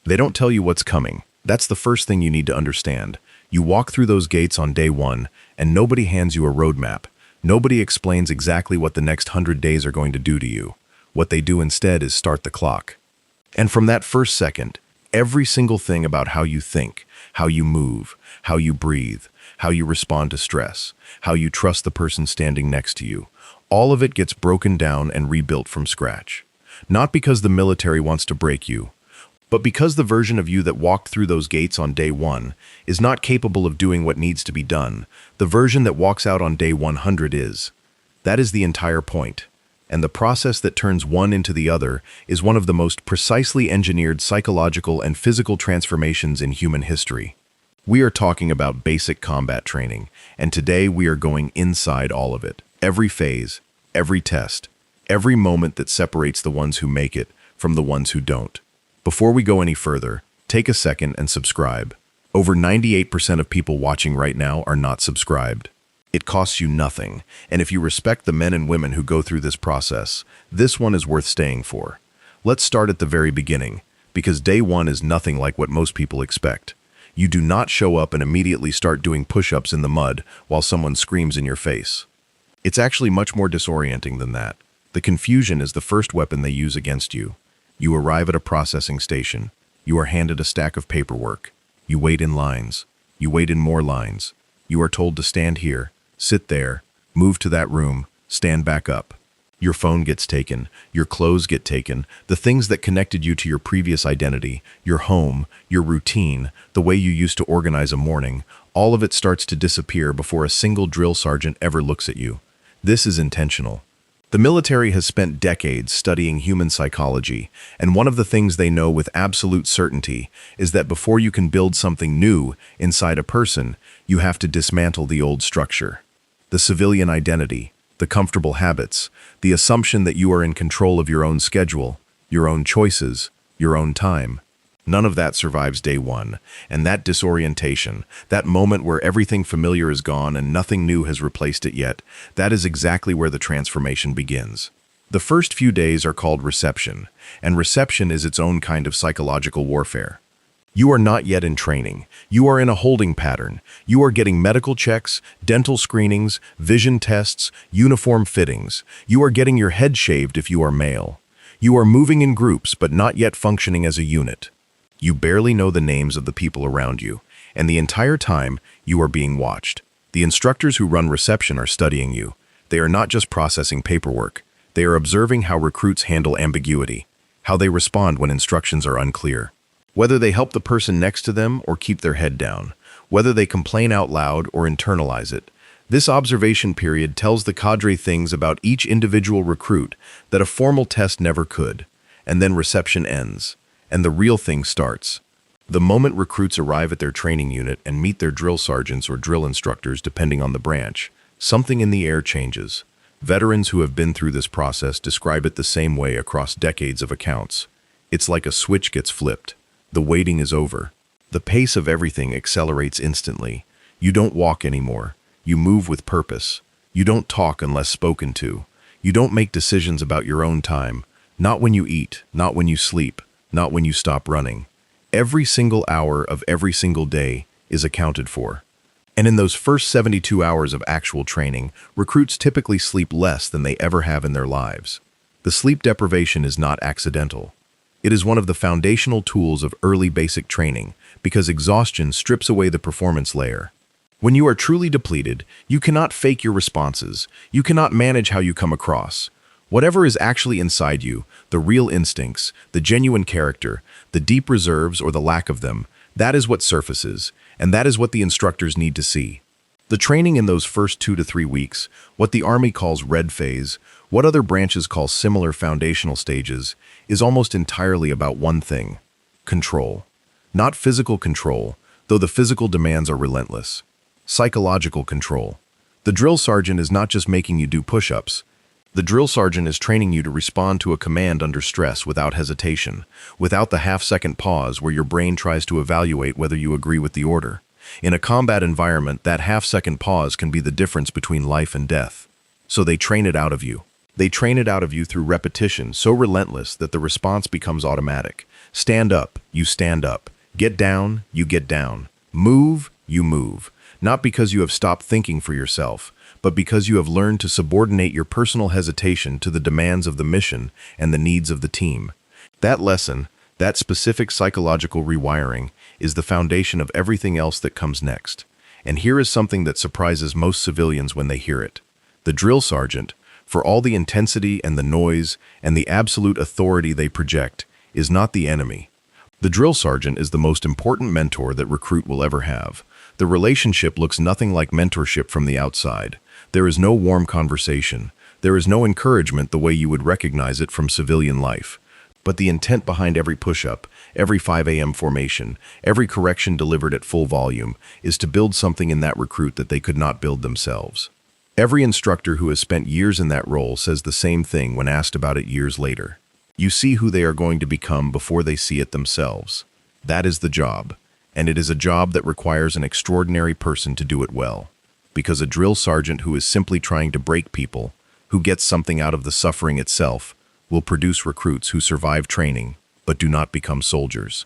They don't tell you what's coming. That's the first thing you need to understand. You walk through those gates on day one, and nobody hands you a roadmap. Nobody explains exactly what the next 100 days are going to do to you. What they do instead is start the clock. And from that first second, every single thing about how you think, how you move, how you breathe, how you respond to stress, how you trust the person standing next to you, all of it gets broken down and rebuilt from scratch. Not because the military wants to break you, but because the version of you that walked through those gates on day one is not capable of doing what needs to be done. The version that walks out on day 100 is. That is the entire point. And the process that turns one into the other is one of the most precisely engineered psychological and physical transformations in human history. We are talking about basic combat training, and today we are going inside all of it. Every phase, every test, every moment that separates the ones who make it from the ones who don't. Before we go any further, take a second and subscribe. Over 98% of people watching right now are not subscribed. It costs you nothing, and if you respect the men and women who go through this process, this one is worth staying for. Let's start at the very beginning, because day one is nothing like what most people expect. You do not show up and immediately start doing push-ups in the mud while someone screams in your face. It's actually much more disorienting than that. The confusion is the first weapon they use against you. You arrive at a processing station. You are handed a stack of paperwork. You wait in lines. You wait in more lines. You are told to stand here, sit there, move to that room, stand back up. Your phone gets taken, your clothes get taken, the things that connected you to your previous identity, your home, your routine, the way you used to organize a morning, all of it starts to disappear before a single drill sergeant ever looks at you. This is intentional. The military has spent decades studying human psychology, and one of the things they know with absolute certainty is that before you can build something new inside a person, you have to dismantle the old structure. The civilian identity, the comfortable habits, the assumption that you are in control of your own schedule, your own choices, your own time. None of that survives day one, and that disorientation, that moment where everything familiar is gone and nothing new has replaced it yet, that is exactly where the transformation begins. The first few days are called reception, and reception is its own kind of psychological warfare. You are not yet in training. You are in a holding pattern. You are getting medical checks, dental screenings, vision tests, uniform fittings. You are getting your head shaved if you are male. You are moving in groups but not yet functioning as a unit. You barely know the names of the people around you, and the entire time you are being watched. The instructors who run reception are studying you. They are not just processing paperwork. They are observing how recruits handle ambiguity, how they respond when instructions are unclear, whether they help the person next to them or keep their head down, whether they complain out loud or internalize it. This observation period tells the cadre things about each individual recruit that a formal test never could, and then reception ends. And the real thing starts. The moment recruits arrive at their training unit and meet their drill sergeants or drill instructors, depending on the branch, something in the air changes. Veterans who have been through this process describe it the same way across decades of accounts. It's like a switch gets flipped. The waiting is over. The pace of everything accelerates instantly. You don't walk anymore. You move with purpose. You don't talk unless spoken to. You don't make decisions about your own time. Not when you eat, not when you sleep. Not when you stop running. Every single hour of every single day is accounted for. And in those first 72 hours of actual training, recruits typically sleep less than they ever have in their lives. The sleep deprivation is not accidental. It is one of the foundational tools of early basic training because exhaustion strips away the performance layer. When you are truly depleted, you cannot fake your responses. You cannot manage how you come across. Whatever is actually inside you, the real instincts, the genuine character, the deep reserves or the lack of them, that is what surfaces, and that is what the instructors need to see. The training in those first 2 to 3 weeks, what the Army calls red phase, what other branches call similar foundational stages, is almost entirely about one thing: control. Not physical control, though the physical demands are relentless. Psychological control. The drill sergeant is not just making you do push-ups. The drill sergeant is training you to respond to a command under stress without hesitation, without the half-second pause where your brain tries to evaluate whether you agree with the order. In a combat environment, that half-second pause can be the difference between life and death. So they train it out of you. They train it out of you through repetition, so relentless that the response becomes automatic. Stand up, you stand up. Get down, you get down. Move, you move. Not because you have stopped thinking for yourself, but because you have learned to subordinate your personal hesitation to the demands of the mission and the needs of the team. That lesson, that specific psychological rewiring, is the foundation of everything else that comes next. And here is something that surprises most civilians when they hear it. The drill sergeant, for all the intensity and the noise and the absolute authority they project, is not the enemy. The drill sergeant is the most important mentor that recruit will ever have. The relationship looks nothing like mentorship from the outside. There is no warm conversation. There is no encouragement the way you would recognize it from civilian life. But the intent behind every push-up, every 5 a.m. formation, every correction delivered at full volume, is to build something in that recruit that they could not build themselves. Every instructor who has spent years in that role says the same thing when asked about it years later. You see who they are going to become before they see it themselves. That is the job, and it is a job that requires an extraordinary person to do it well. Because a drill sergeant who is simply trying to break people, who gets something out of the suffering itself, will produce recruits who survive training, but do not become soldiers.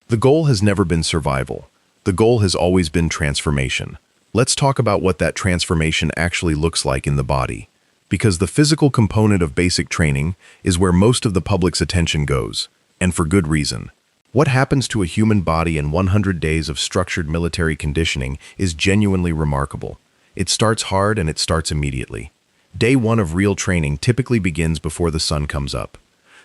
The goal has never been survival. The goal has always been transformation. Let's talk about what that transformation actually looks like in the body. Because the physical component of basic training is where most of the public's attention goes, and for good reason. What happens to a human body in 100 days of structured military conditioning is genuinely remarkable. It starts hard and it starts immediately. Day one of real training typically begins before the sun comes up.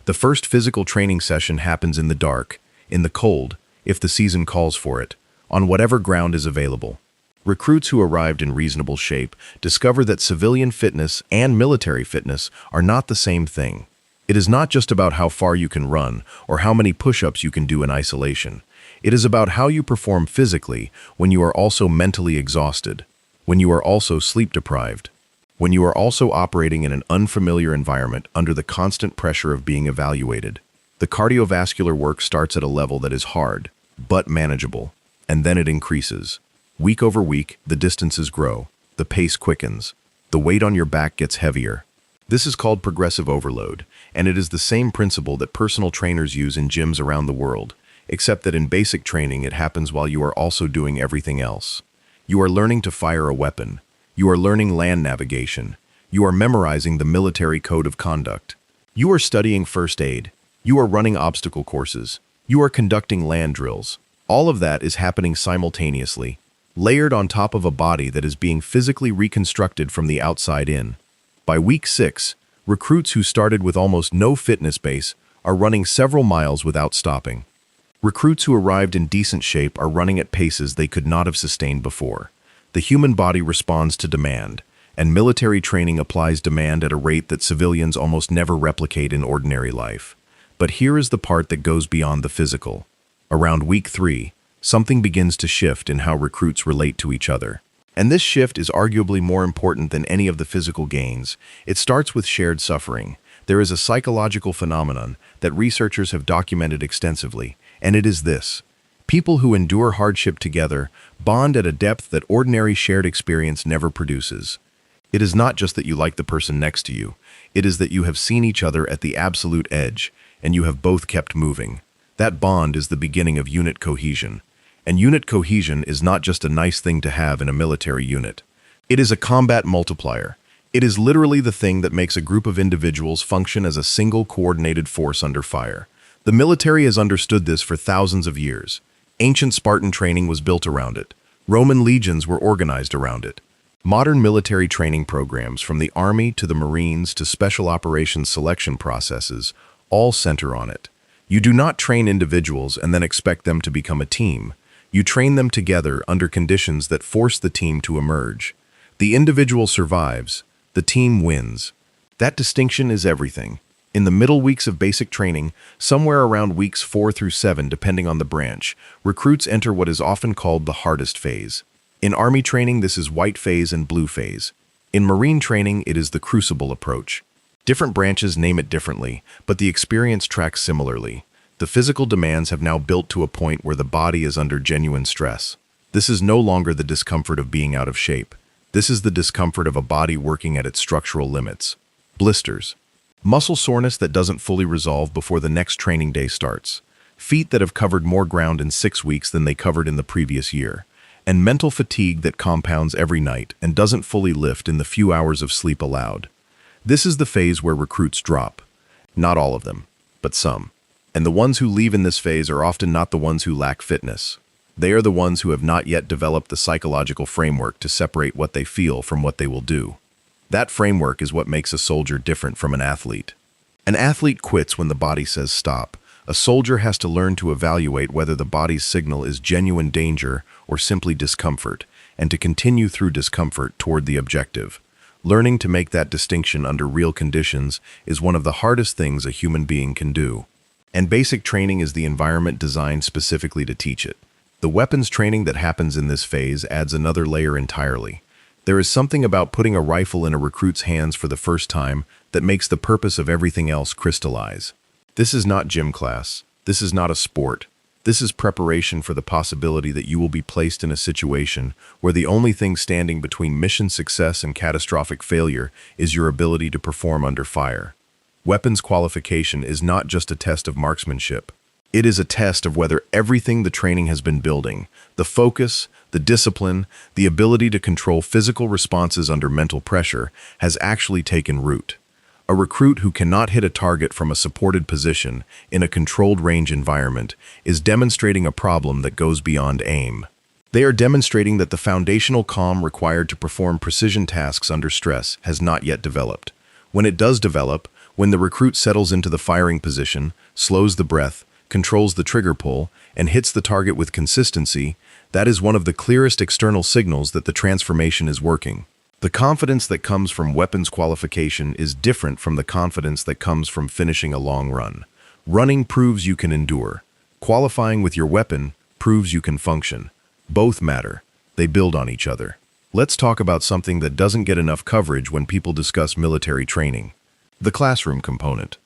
The first physical training session happens in the dark, in the cold, if the season calls for it, on whatever ground is available. Recruits who arrived in reasonable shape discover that civilian fitness and military fitness are not the same thing. It is not just about how far you can run or how many push-ups you can do in isolation. It is about how you perform physically when you are also mentally exhausted, when you are also sleep-deprived, when you are also operating in an unfamiliar environment under the constant pressure of being evaluated. The cardiovascular work starts at a level that is hard, but manageable, and then it increases. Week over week, the distances grow, the pace quickens, the weight on your back gets heavier. This is called progressive overload, and it is the same principle that personal trainers use in gyms around the world, except that in basic training it happens while you are also doing everything else. You are learning to fire a weapon. You are learning land navigation. You are memorizing the military code of conduct. You are studying first aid. You are running obstacle courses. You are conducting land drills. All of that is happening simultaneously, layered on top of a body that is being physically reconstructed from the outside in. By week 6, recruits who started with almost no fitness base are running several miles without stopping. Recruits who arrived in decent shape are running at paces they could not have sustained before. The human body responds to demand, and military training applies demand at a rate that civilians almost never replicate in ordinary life. But here is the part that goes beyond the physical. Around week 3, something begins to shift in how recruits relate to each other. And this shift is arguably more important than any of the physical gains. It starts with shared suffering. There is a psychological phenomenon that researchers have documented extensively, and it is this. People who endure hardship together bond at a depth that ordinary shared experience never produces. It is not just that you like the person next to you. It is that you have seen each other at the absolute edge, and you have both kept moving. That bond is the beginning of unit cohesion. And unit cohesion is not just a nice thing to have in a military unit. It is a combat multiplier. It is literally the thing that makes a group of individuals function as a single coordinated force under fire. The military has understood this for thousands of years. Ancient Spartan training was built around it. Roman legions were organized around it. Modern military training programs, from the Army to the Marines to special operations selection processes, all center on it. You do not train individuals and then expect them to become a team. You train them together under conditions that force the team to emerge. The individual survives, the team wins. That distinction is everything. In the middle weeks of basic training, somewhere around weeks 4 through 7 depending on the branch, recruits enter what is often called the hardest phase. In Army training, this is white phase and blue phase. In Marine training, it is the crucible approach. Different branches name it differently, but the experience tracks similarly. The physical demands have now built to a point where the body is under genuine stress. This is no longer the discomfort of being out of shape. This is the discomfort of a body working at its structural limits. Blisters. Muscle soreness that doesn't fully resolve before the next training day starts. Feet that have covered more ground in 6 weeks than they covered in the previous year. And mental fatigue that compounds every night and doesn't fully lift in the few hours of sleep allowed. This is the phase where recruits drop. Not all of them, but some. And the ones who leave in this phase are often not the ones who lack fitness. They are the ones who have not yet developed the psychological framework to separate what they feel from what they will do. That framework is what makes a soldier different from an athlete. An athlete quits when the body says stop. A soldier has to learn to evaluate whether the body's signal is genuine danger or simply discomfort, and to continue through discomfort toward the objective. Learning to make that distinction under real conditions is one of the hardest things a human being can do. And basic training is the environment designed specifically to teach it. The weapons training that happens in this phase adds another layer entirely. There is something about putting a rifle in a recruit's hands for the first time that makes the purpose of everything else crystallize. This is not gym class. This is not a sport. This is preparation for the possibility that you will be placed in a situation where the only thing standing between mission success and catastrophic failure is your ability to perform under fire. Weapons qualification is not just a test of marksmanship. It is a test of whether everything the training has been building, the focus, the discipline, the ability to control physical responses under mental pressure, has actually taken root. A recruit who cannot hit a target from a supported position in a controlled range environment is demonstrating a problem that goes beyond aim. They are demonstrating that the foundational calm required to perform precision tasks under stress has not yet developed. When it does develop, when the recruit settles into the firing position, slows the breath, controls the trigger pull, and hits the target with consistency, that is one of the clearest external signals that the transformation is working. The confidence that comes from weapons qualification is different from the confidence that comes from finishing a long run. Running proves you can endure. Qualifying with your weapon proves you can function. Both matter. They build on each other. Let's talk about something that doesn't get enough coverage when people discuss military training. The classroom component.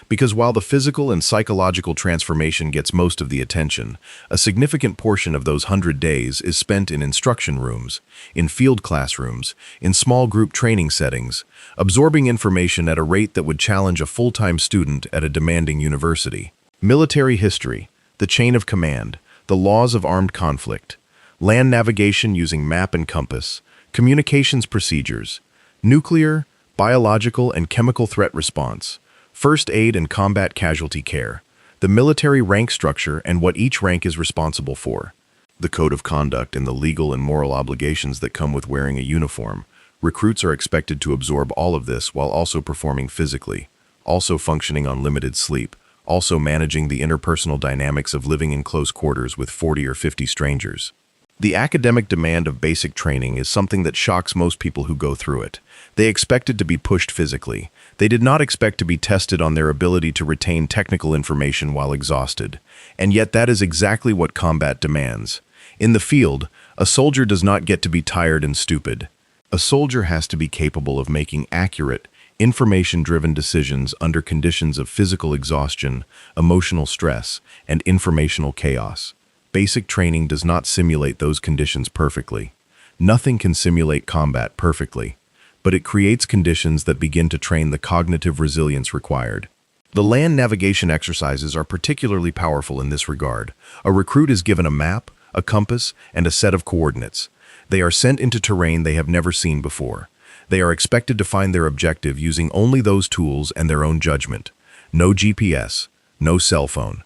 Because while the physical and psychological transformation gets most of the attention, a significant portion of those 100 days is spent in instruction rooms, in field classrooms, in small group training settings, absorbing information at a rate that would challenge a full-time student at a demanding university. Military history, the chain of command, the laws of armed conflict, land navigation using map and compass, communications procedures, nuclear, biological, and chemical threat response, first aid and combat casualty care, the military rank structure and what each rank is responsible for, the code of conduct and the legal and moral obligations that come with wearing a uniform. Recruits are expected to absorb all of this while also performing physically, also functioning on limited sleep, also managing the interpersonal dynamics of living in close quarters with 40 or 50 strangers. The academic demand of basic training is something that shocks most people who go through it. They expected to be pushed physically. They did not expect to be tested on their ability to retain technical information while exhausted. And yet that is exactly what combat demands. In the field, a soldier does not get to be tired and stupid. A soldier has to be capable of making accurate, information-driven decisions under conditions of physical exhaustion, emotional stress, and informational chaos. Basic training does not simulate those conditions perfectly. Nothing can simulate combat perfectly, but it creates conditions that begin to train the cognitive resilience required. The land navigation exercises are particularly powerful in this regard. A recruit is given a map, a compass, and a set of coordinates. They are sent into terrain they have never seen before. They are expected to find their objective using only those tools and their own judgment. No GPS, no cell phone,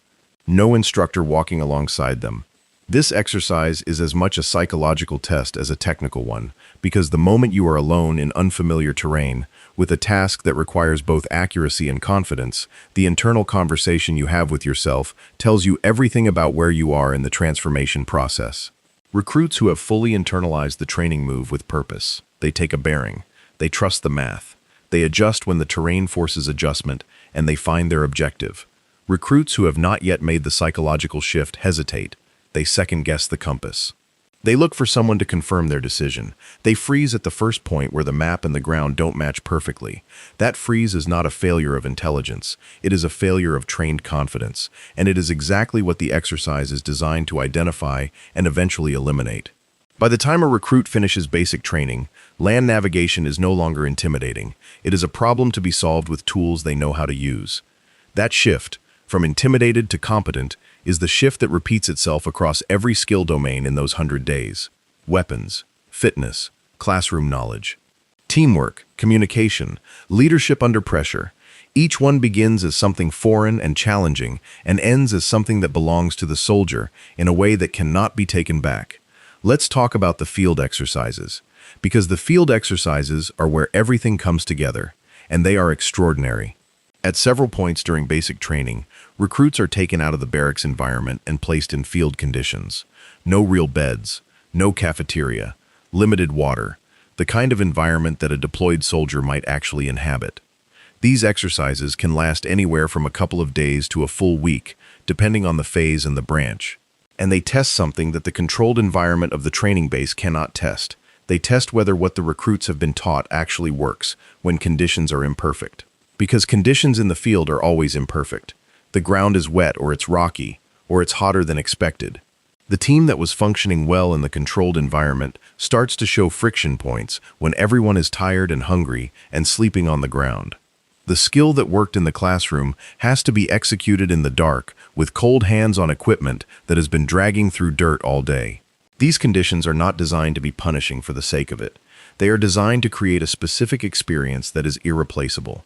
no instructor walking alongside them. This exercise is as much a psychological test as a technical one, because the moment you are alone in unfamiliar terrain, with a task that requires both accuracy and confidence, the internal conversation you have with yourself tells you everything about where you are in the transformation process. Recruits who have fully internalized the training move with purpose. They take a bearing. They trust the math. They adjust when the terrain forces adjustment, and they find their objective. Recruits who have not yet made the psychological shift hesitate. They second-guess the compass. They look for someone to confirm their decision. They freeze at the first point where the map and the ground don't match perfectly. That freeze is not a failure of intelligence. It is a failure of trained confidence, and it is exactly what the exercise is designed to identify and eventually eliminate. By the time a recruit finishes basic training, land navigation is no longer intimidating. It is a problem to be solved with tools they know how to use. That shift, from intimidated to competent, is the shift that repeats itself across every skill domain in those 100 days. Weapons, fitness, classroom knowledge, teamwork, communication, leadership under pressure. Each one begins as something foreign and challenging and ends as something that belongs to the soldier in a way that cannot be taken back. Let's talk about the field exercises, because the field exercises are where everything comes together, and they are extraordinary. At several points during basic training, recruits are taken out of the barracks environment and placed in field conditions. No real beds, no cafeteria, limited water, the kind of environment that a deployed soldier might actually inhabit. These exercises can last anywhere from a couple of days to a full week, depending on the phase and the branch. And they test something that the controlled environment of the training base cannot test. They test whether what the recruits have been taught actually works when conditions are imperfect. Because conditions in the field are always imperfect. The ground is wet or it's rocky, or it's hotter than expected. The team that was functioning well in the controlled environment starts to show friction points when everyone is tired and hungry and sleeping on the ground. The skill that worked in the classroom has to be executed in the dark with cold hands on equipment that has been dragging through dirt all day. These conditions are not designed to be punishing for the sake of it. They are designed to create a specific experience that is irreplaceable.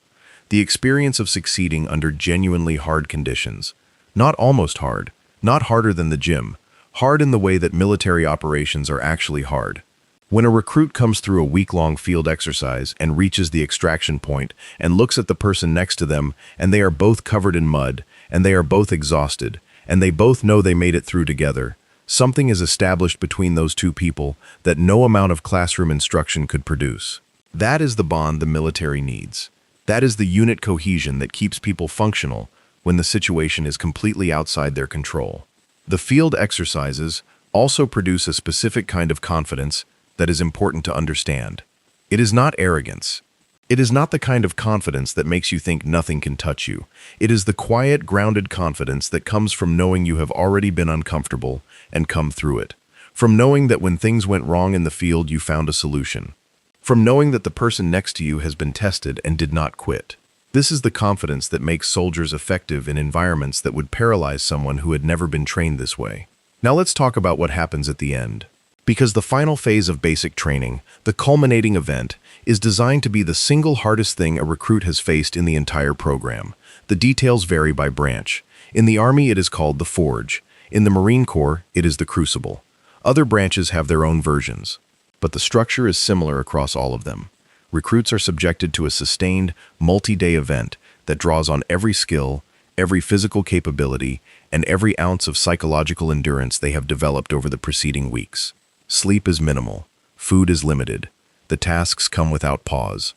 The experience of succeeding under genuinely hard conditions. Not almost hard, not harder than the gym, hard in the way that military operations are actually hard. When a recruit comes through a week-long field exercise and reaches the extraction point and looks at the person next to them and they are both covered in mud and they are both exhausted and they both know they made it through together, something is established between those two people that no amount of classroom instruction could produce. That is the bond the military needs. That is the unit cohesion that keeps people functional when the situation is completely outside their control. The field exercises also produce a specific kind of confidence that is important to understand. It is not arrogance. It is not the kind of confidence that makes you think nothing can touch you. It is the quiet, grounded confidence that comes from knowing you have already been uncomfortable and come through it. From knowing that when things went wrong in the field, you found a solution. From knowing that the person next to you has been tested and did not quit. This is the confidence that makes soldiers effective in environments that would paralyze someone who had never been trained this way. Now let's talk about what happens at the end. Because the final phase of basic training, the culminating event, is designed to be the single hardest thing a recruit has faced in the entire program. The details vary by branch. In the Army, it is called the Forge. In the Marine Corps, it is the Crucible. Other branches have their own versions, but the structure is similar across all of them. Recruits are subjected to a sustained, multi-day event that draws on every skill, every physical capability, and every ounce of psychological endurance they have developed over the preceding weeks. Sleep is minimal. Food is limited. The tasks come without pause.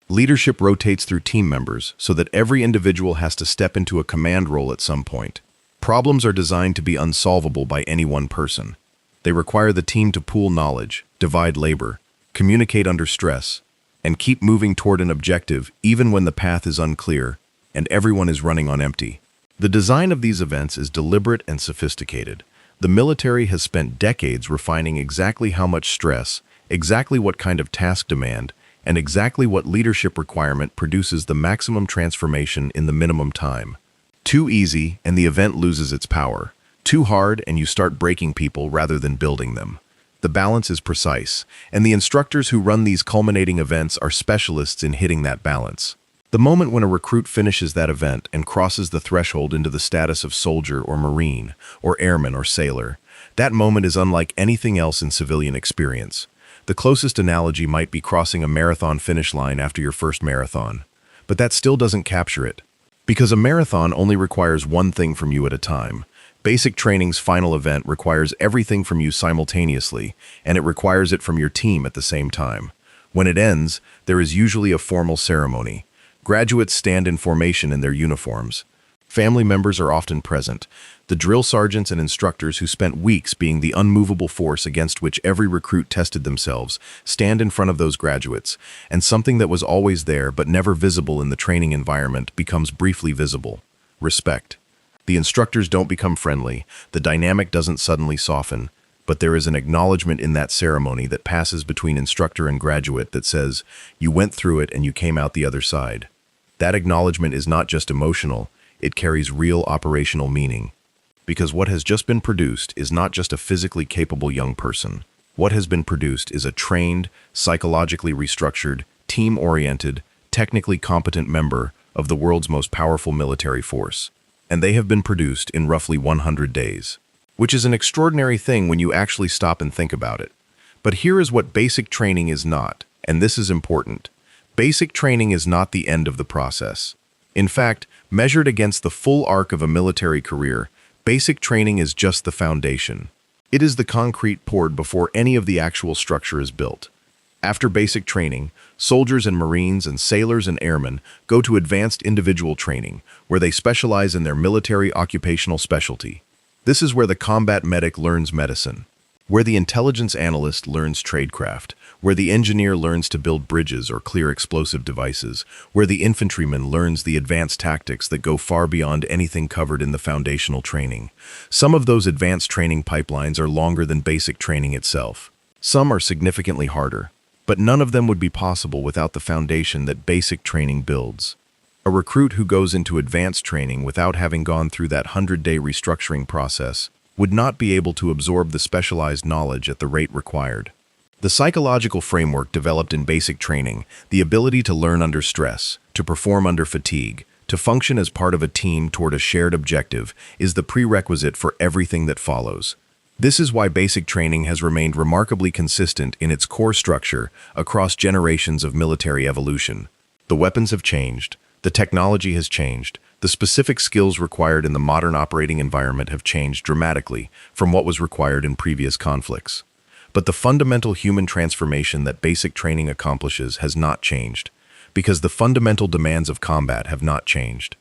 Leadership rotates through team members so that every individual has to step into a command role at some point. Problems are designed to be unsolvable by any one person. They require the team to pool knowledge, divide labor, communicate under stress, and keep moving toward an objective even when the path is unclear and everyone is running on empty. The design of these events is deliberate and sophisticated. The military has spent decades refining exactly how much stress, exactly what kind of task demand, and exactly what leadership requirement produces the maximum transformation in the minimum time. Too easy, and the event loses its power. Too hard, and you start breaking people rather than building them. The balance is precise, and the instructors who run these culminating events are specialists in hitting that balance. The moment when a recruit finishes that event and crosses the threshold into the status of soldier or Marine, or airman or sailor, that moment is unlike anything else in civilian experience. The closest analogy might be crossing a marathon finish line after your first marathon. But that still doesn't capture it. Because a marathon only requires one thing from you at a time. Basic training's final event requires everything from you simultaneously, and it requires it from your team at the same time. When it ends, there is usually a formal ceremony. Graduates stand in formation in their uniforms. Family members are often present. The drill sergeants and instructors who spent weeks being the unmovable force against which every recruit tested themselves stand in front of those graduates, and something that was always there but never visible in the training environment becomes briefly visible. Respect. The instructors don't become friendly. The dynamic doesn't suddenly soften. but there is an acknowledgement in that ceremony that passes between instructor and graduate that says, "You went through it and you came out the other side." That acknowledgement is not just emotional, it carries real operational meaning. Because what has just been produced is not just a physically capable young person. What has been produced is a trained, psychologically restructured, team-oriented, technically competent member of the world's most powerful military force. And they have been produced in roughly 100 days. Which is an extraordinary thing when you actually stop and think about it. But here is what basic training is not, and this is important. Basic training is not the end of the process. In fact, measured against the full arc of a military career, basic training is just the foundation. It is the concrete poured before any of the actual structure is built. After basic training, soldiers and Marines and sailors and airmen go to advanced individual training, where they specialize in their military occupational specialty. This is where the combat medic learns medicine, where the intelligence analyst learns tradecraft, where the engineer learns to build bridges or clear explosive devices, where the infantryman learns the advanced tactics that go far beyond anything covered in the foundational training. Some of those advanced training pipelines are longer than basic training itself. Some are significantly harder, but none of them would be possible without the foundation that basic training builds. A recruit who goes into advanced training without having gone through that 100-day restructuring process would not be able to absorb the specialized knowledge at the rate required. The psychological framework developed in basic training, the ability to learn under stress, to perform under fatigue, to function as part of a team toward a shared objective, is the prerequisite for everything that follows. This is why basic training has remained remarkably consistent in its core structure across generations of military evolution. The weapons have changed. The technology has changed. The specific skills required in the modern operating environment have changed dramatically from what was required in previous conflicts. But the fundamental human transformation that basic training accomplishes has not changed, because the fundamental demands of combat have not changed.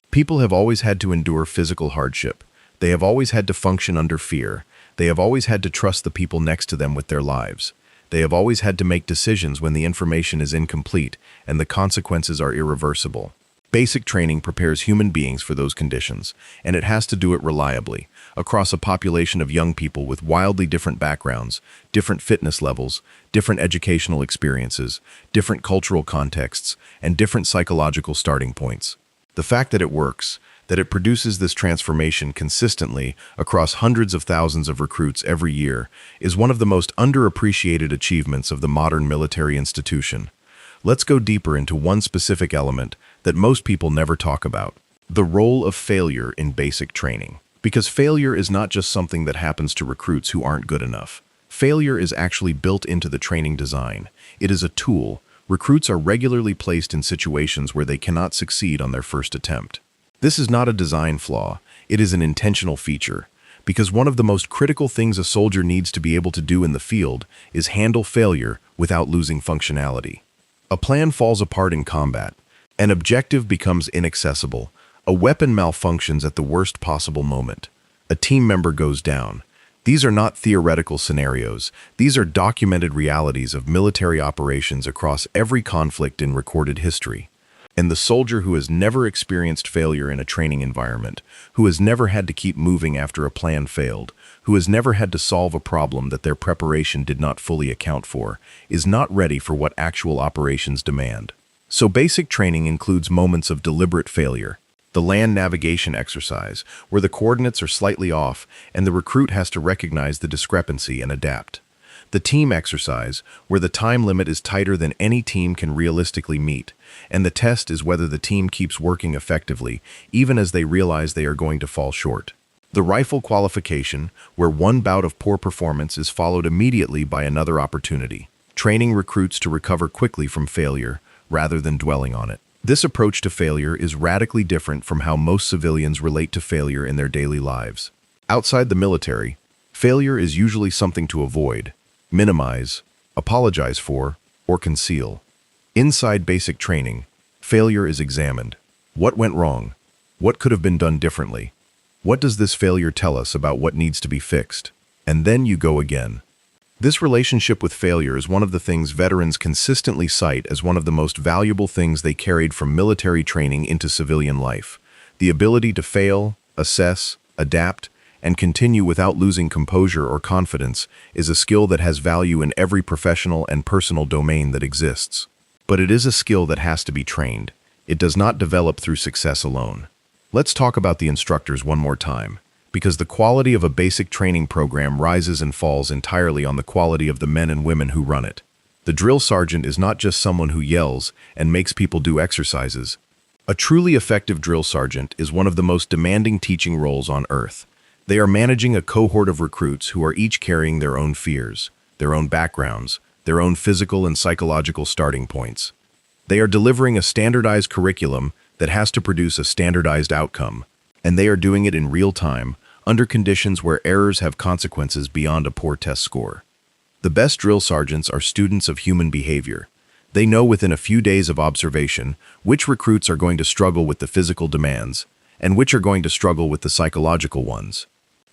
People have always had to endure physical hardship. They have always had to function under fear. They have always had to trust the people next to them with their lives. They have always had to make decisions when the information is incomplete and the consequences are irreversible. Basic training prepares human beings for those conditions, and it has to do it reliably, across a population of young people with wildly different backgrounds, different fitness levels, different educational experiences, different cultural contexts, and different psychological starting points. The fact that it works, that it produces this transformation consistently across hundreds of thousands of recruits every year, is one of the most underappreciated achievements of the modern military institution. Let's go deeper into one specific element that most people never talk about: the role of failure in basic training. Because failure is not just something that happens to recruits who aren't good enough. Failure is actually built into the training design. It is a tool. Recruits are regularly placed in situations where they cannot succeed on their first attempt. This is not a design flaw, it is an intentional feature, because one of the most critical things a soldier needs to be able to do in the field is handle failure without losing functionality. A plan falls apart in combat. An objective becomes inaccessible. A weapon malfunctions at the worst possible moment. A team member goes down. These are not theoretical scenarios. These are documented realities of military operations across every conflict in recorded history. And the soldier who has never experienced failure in a training environment, who has never had to keep moving after a plan failed, who has never had to solve a problem that their preparation did not fully account for, is not ready for what actual operations demand. So basic training includes moments of deliberate failure. The land navigation exercise, where the coordinates are slightly off and the recruit has to recognize the discrepancy and adapt. The team exercise, where the time limit is tighter than any team can realistically meet, and the test is whether the team keeps working effectively, even as they realize they are going to fall short. The rifle qualification, where one bout of poor performance is followed immediately by another opportunity, training recruits to recover quickly from failure rather than dwelling on it. This approach to failure is radically different from how most civilians relate to failure in their daily lives. Outside the military, failure is usually something to avoid, minimize, apologize for, or conceal. Inside basic training, failure is examined. What went wrong? What could have been done differently? What does this failure tell us about what needs to be fixed? And then you go again. This relationship with failure is one of the things veterans consistently cite as one of the most valuable things they carried from military training into civilian life. The ability to fail, assess, adapt, and continue without losing composure or confidence is a skill that has value in every professional and personal domain that exists. But it is a skill that has to be trained. It does not develop through success alone. Let's talk about the instructors one more time, because the quality of a basic training program rises and falls entirely on the quality of the men and women who run it. The drill sergeant is not just someone who yells and makes people do exercises. A truly effective drill sergeant is one of the most demanding teaching roles on earth. They are managing a cohort of recruits who are each carrying their own fears, their own backgrounds, their own physical and psychological starting points. They are delivering a standardized curriculum that has to produce a standardized outcome, and they are doing it in real time, under conditions where errors have consequences beyond a poor test score. The best drill sergeants are students of human behavior. They know within a few days of observation which recruits are going to struggle with the physical demands and which are going to struggle with the psychological ones.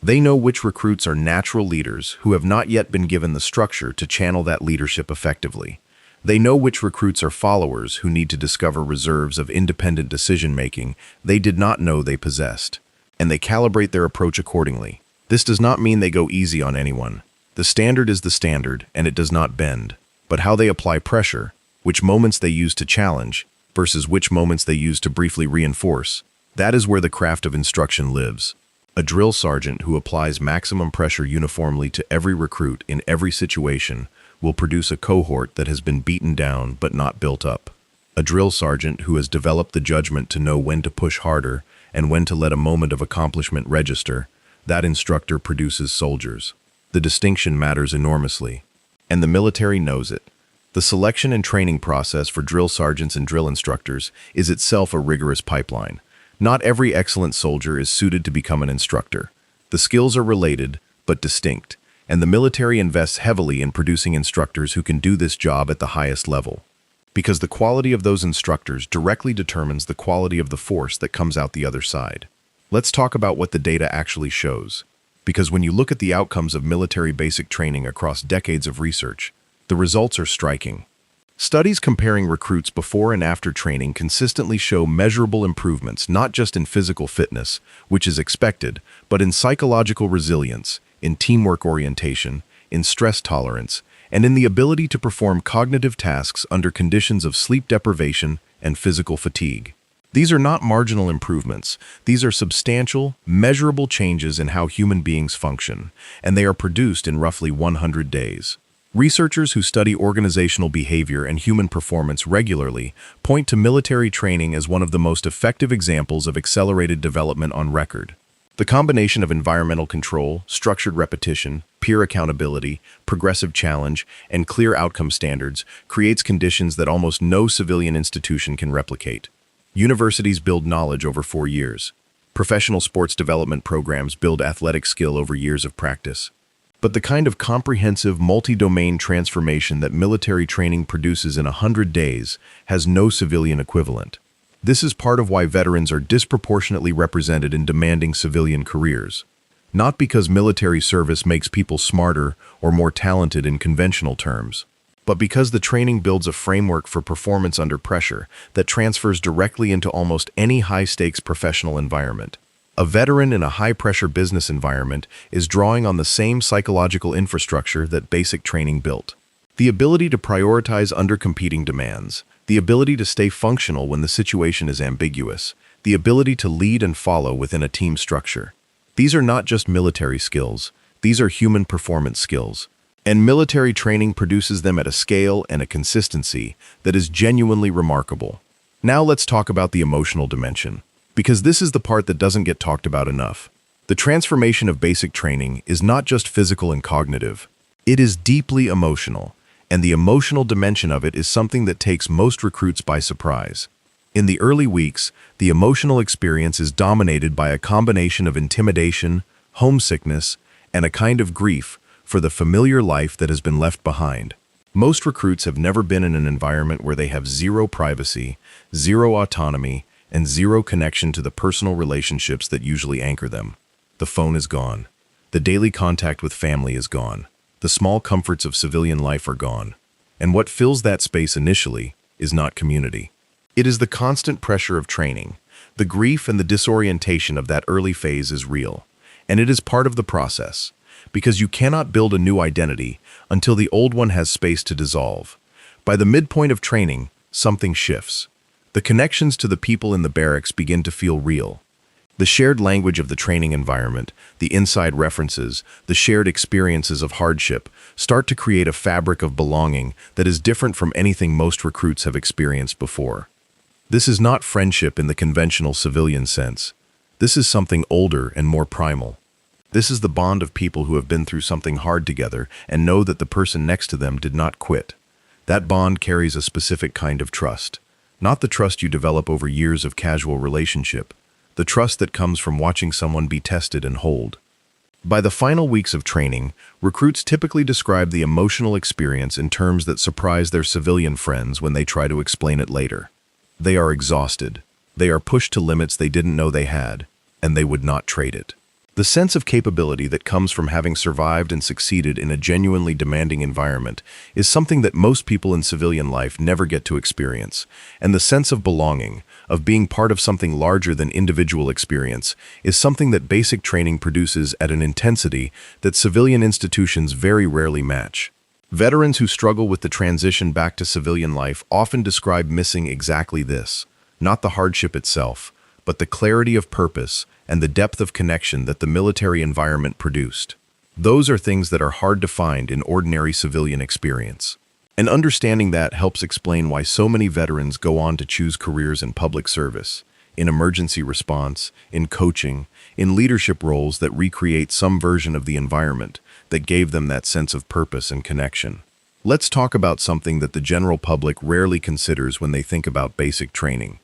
They know which recruits are natural leaders who have not yet been given the structure to channel that leadership effectively. They know which recruits are followers who need to discover reserves of independent decision-making they did not know they possessed, and they calibrate their approach accordingly. This does not mean they go easy on anyone. The standard is the standard, and it does not bend. But how they apply pressure, which moments they use to challenge, versus which moments they use to briefly reinforce, that is where the craft of instruction lives. A drill sergeant who applies maximum pressure uniformly to every recruit in every situation will produce a cohort that has been beaten down but not built up. A drill sergeant who has developed the judgment to know when to push harder and when to let a moment of accomplishment register, that instructor produces soldiers. The distinction matters enormously, and the military knows it. The selection and training process for drill sergeants and drill instructors is itself a rigorous pipeline. Not every excellent soldier is suited to become an instructor. The skills are related, but distinct, and the military invests heavily in producing instructors who can do this job at the highest level. Because the quality of those instructors directly determines the quality of the force that comes out the other side. Let's talk about what the data actually shows. Because when you look at the outcomes of military basic training across decades of research, the results are striking. Studies comparing recruits before and after training consistently show measurable improvements not just in physical fitness, which is expected, but in psychological resilience, in teamwork orientation, in stress tolerance, and in the ability to perform cognitive tasks under conditions of sleep deprivation and physical fatigue. These are not marginal improvements. These are substantial, measurable changes in how human beings function, and they are produced in roughly 100 days. Researchers who study organizational behavior and human performance regularly point to military training as one of the most effective examples of accelerated development on record. The combination of environmental control, structured repetition, peer accountability, progressive challenge, and clear outcome standards creates conditions that almost no civilian institution can replicate. Universities build knowledge over 4 years. Professional sports development programs build athletic skill over years of practice. But the kind of comprehensive, multi-domain transformation that military training produces in 100 days has no civilian equivalent. This is part of why veterans are disproportionately represented in demanding civilian careers. Not because military service makes people smarter or more talented in conventional terms, but because the training builds a framework for performance under pressure that transfers directly into almost any high-stakes professional environment. A veteran in a high-pressure business environment is drawing on the same psychological infrastructure that basic training built. The ability to prioritize under competing demands, the ability to stay functional when the situation is ambiguous, the ability to lead and follow within a team structure. These are not just military skills, these are human performance skills. And military training produces them at a scale and a consistency that is genuinely remarkable. Now let's talk about the emotional dimension, because this is the part that doesn't get talked about enough. The transformation of basic training is not just physical and cognitive. It is deeply emotional, and the emotional dimension of it is something that takes most recruits by surprise. In the early weeks, the emotional experience is dominated by a combination of intimidation, homesickness, and a kind of grief for the familiar life that has been left behind. Most recruits have never been in an environment where they have zero privacy, zero autonomy, and zero connection to the personal relationships that usually anchor them. The phone is gone. The daily contact with family is gone. The small comforts of civilian life are gone. And what fills that space initially is not community. It is the constant pressure of training. The grief and the disorientation of that early phase is real. And it is part of the process, because you cannot build a new identity until the old one has space to dissolve. By the midpoint of training, something shifts. The connections to the people in the barracks begin to feel real. The shared language of the training environment, the inside references, the shared experiences of hardship start to create a fabric of belonging that is different from anything most recruits have experienced before. This is not friendship in the conventional civilian sense. This is something older and more primal. This is the bond of people who have been through something hard together and know that the person next to them did not quit. That bond carries a specific kind of trust. Not the trust you develop over years of casual relationship. The trust that comes from watching someone be tested and hold. By the final weeks of training, recruits typically describe the emotional experience in terms that surprise their civilian friends when they try to explain it later. They are exhausted. They are pushed to limits they didn't know they had, and they would not trade it. The sense of capability that comes from having survived and succeeded in a genuinely demanding environment is something that most people in civilian life never get to experience, and the sense of belonging, of being part of something larger than individual experience, is something that basic training produces at an intensity that civilian institutions very rarely match. Veterans who struggle with the transition back to civilian life often describe missing exactly this, not the hardship itself, but the clarity of purpose and the depth of connection that the military environment produced. Those are things that are hard to find in ordinary civilian experience. And understanding that helps explain why so many veterans go on to choose careers in public service, in emergency response, in coaching, in leadership roles that recreate some version of the environment that gave them that sense of purpose and connection. Let's talk about something that the general public rarely considers when they think about basic training.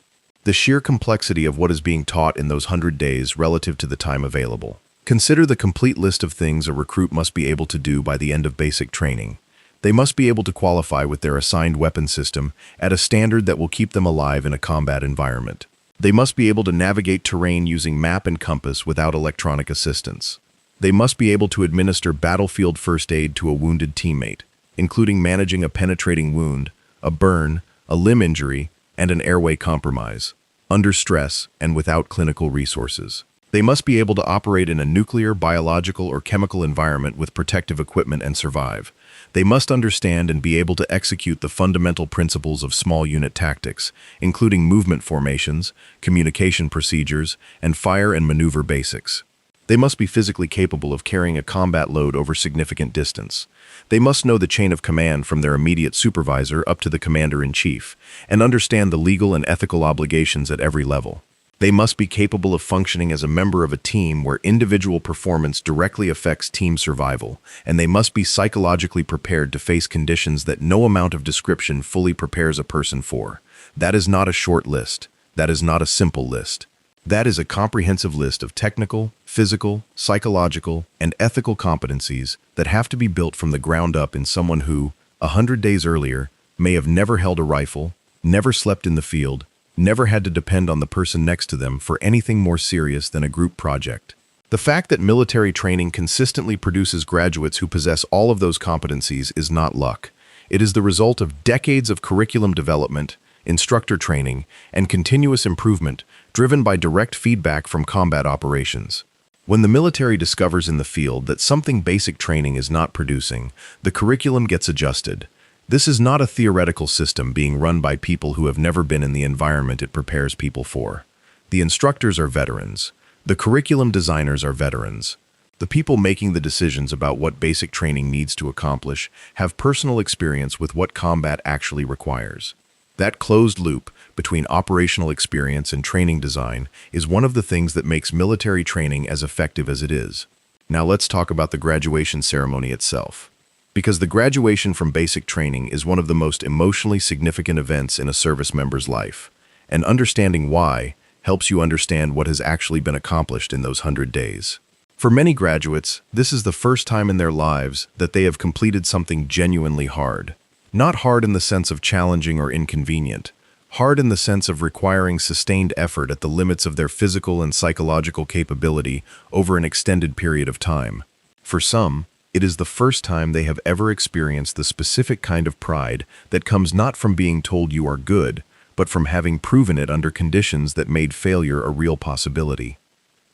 The sheer complexity of what is being taught in those 100 days relative to the time available. Consider the complete list of things a recruit must be able to do by the end of basic training. They must be able to qualify with their assigned weapon system at a standard that will keep them alive in a combat environment. They must be able to navigate terrain using map and compass without electronic assistance. They must be able to administer battlefield first aid to a wounded teammate, including managing a penetrating wound, a burn, a limb injury, and an airway compromise, under stress and without clinical resources. They must be able to operate in a nuclear, biological, or chemical environment with protective equipment and survive. They must understand and be able to execute the fundamental principles of small unit tactics, including movement formations, communication procedures, and fire and maneuver basics. They must be physically capable of carrying a combat load over significant distance. They must know the chain of command from their immediate supervisor up to the commander-in-chief, and understand the legal and ethical obligations at every level. They must be capable of functioning as a member of a team where individual performance directly affects team survival, and they must be psychologically prepared to face conditions that no amount of description fully prepares a person for. That is not a short list. That is not a simple list. That is a comprehensive list of technical, physical, psychological, and ethical competencies that have to be built from the ground up in someone who, 100 days earlier, may have never held a rifle, never slept in the field, never had to depend on the person next to them for anything more serious than a group project. The fact that military training consistently produces graduates who possess all of those competencies is not luck. It is the result of decades of curriculum development, instructor training, and continuous improvement driven by direct feedback from combat operations. When the military discovers in the field that something basic training is not producing, the curriculum gets adjusted. This is not a theoretical system being run by people who have never been in the environment it prepares people for. The instructors are veterans. The curriculum designers are veterans. The people making the decisions about what basic training needs to accomplish have personal experience with what combat actually requires. That closed loop between operational experience and training design is one of the things that makes military training as effective as it is. Now let's talk about the graduation ceremony itself. Because the graduation from basic training is one of the most emotionally significant events in a service member's life, and understanding why helps you understand what has actually been accomplished in those 100 days. For many graduates, this is the first time in their lives that they have completed something genuinely hard. Not hard in the sense of challenging or inconvenient, hard in the sense of requiring sustained effort at the limits of their physical and psychological capability over an extended period of time. For some, it is the first time they have ever experienced the specific kind of pride that comes not from being told you are good, but from having proven it under conditions that made failure a real possibility.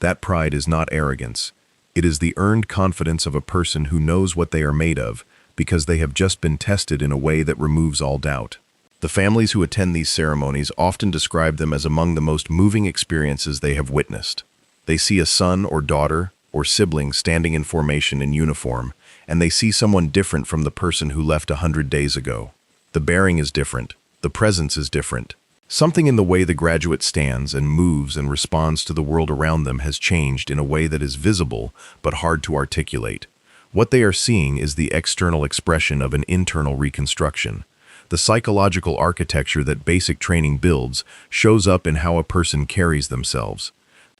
That pride is not arrogance. It is the earned confidence of a person who knows what they are made of because they have just been tested in a way that removes all doubt. The families who attend these ceremonies often describe them as among the most moving experiences they have witnessed. They see a son or daughter or sibling standing in formation in uniform, and they see someone different from the person who left 100 days ago. The bearing is different. The presence is different. Something in the way the graduate stands and moves and responds to the world around them has changed in a way that is visible but hard to articulate. What they are seeing is the external expression of an internal reconstruction. The psychological architecture that basic training builds shows up in how a person carries themselves,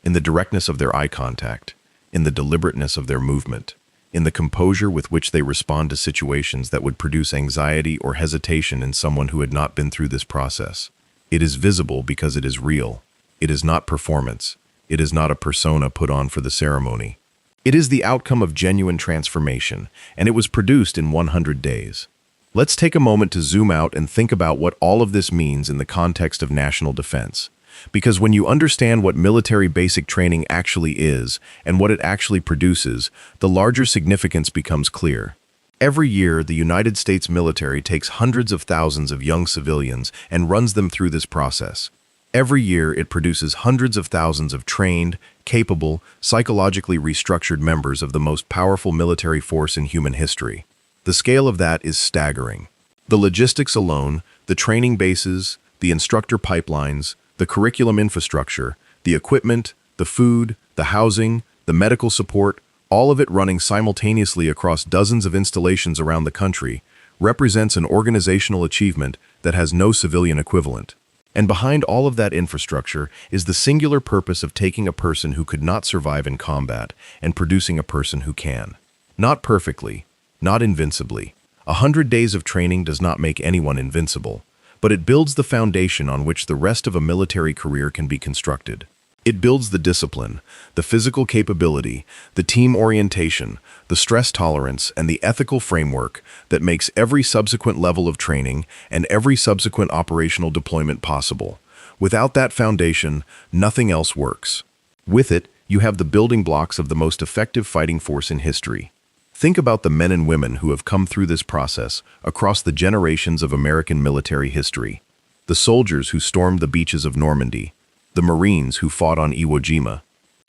in the directness of their eye contact, in the deliberateness of their movement, in the composure with which they respond to situations that would produce anxiety or hesitation in someone who had not been through this process. It is visible because it is real. It is not performance. It is not a persona put on for the ceremony. It is the outcome of genuine transformation, and it was produced in 100 days. Let's take a moment to zoom out and think about what all of this means in the context of national defense. Because when you understand what military basic training actually is and what it actually produces, the larger significance becomes clear. Every year, the United States military takes hundreds of thousands of young civilians and runs them through this process. Every year, it produces hundreds of thousands of trained, capable, psychologically restructured members of the most powerful military force in human history. The scale of that is staggering. The logistics alone, the training bases, the instructor pipelines, the curriculum infrastructure, the equipment, the food, the housing, the medical support, all of it running simultaneously across dozens of installations around the country, represents an organizational achievement that has no civilian equivalent. And behind all of that infrastructure is the singular purpose of taking a person who could not survive in combat and producing a person who can. Not perfectly, not invincibly. 100 days of training does not make anyone invincible, but it builds the foundation on which the rest of a military career can be constructed. It builds the discipline, the physical capability, the team orientation, the stress tolerance, and the ethical framework that makes every subsequent level of training and every subsequent operational deployment possible. Without that foundation, nothing else works. With it, you have the building blocks of the most effective fighting force in history. Think about the men and women who have come through this process across the generations of American military history. The soldiers who stormed the beaches of Normandy, the Marines who fought on Iwo Jima,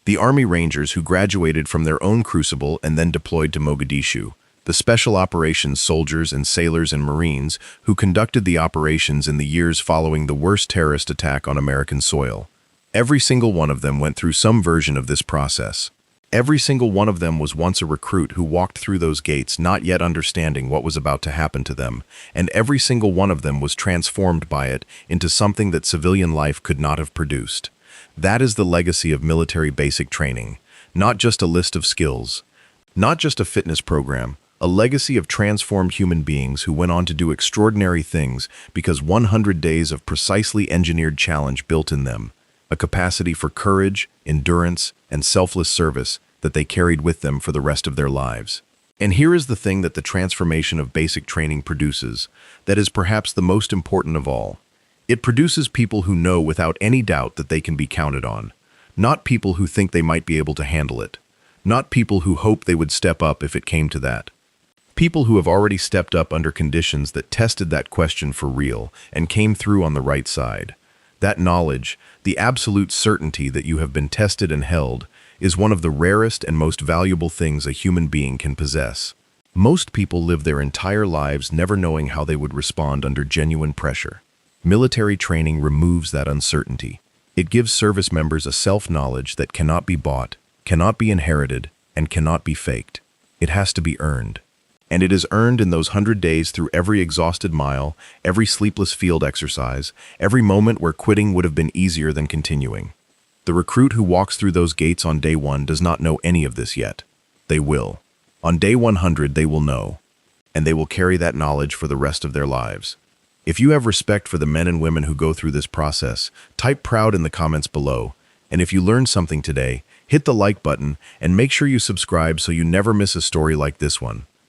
the Army Rangers who graduated from their own crucible and then deployed to Mogadishu, the Special Operations soldiers and sailors and Marines who conducted the operations in the years following the worst terrorist attack on American soil. Every single one of them went through some version of this process. Every single one of them was once a recruit who walked through those gates not yet understanding what was about to happen to them, and every single one of them was transformed by it into something that civilian life could not have produced. That is the legacy of military basic training, not just a list of skills, not just a fitness program, a legacy of transformed human beings who went on to do extraordinary things because 100 days of precisely engineered challenge built in them a capacity for courage, endurance, and selfless service that they carried with them for the rest of their lives. And here is the thing that the transformation of basic training produces, that is perhaps the most important of all. It produces people who know without any doubt that they can be counted on, not people who think they might be able to handle it, not people who hope they would step up if it came to that. People who have already stepped up under conditions that tested that question for real and came through on the right side. That knowledge, the absolute certainty that you have been tested and held, is one of the rarest and most valuable things a human being can possess. Most people live their entire lives never knowing how they would respond under genuine pressure. Military training removes that uncertainty. It gives service members a self-knowledge that cannot be bought, cannot be inherited, and cannot be faked. It has to be earned. And it is earned in those 100 days through every exhausted mile, every sleepless field exercise, every moment where quitting would have been easier than continuing. The recruit who walks through those gates on day 1 does not know any of this yet. They will. On day 100, they will know. And they will carry that knowledge for the rest of their lives. If you have respect for the men and women who go through this process, type proud in the comments below. And if you learned something today, hit the like button and make sure you subscribe so you never miss a story like this one.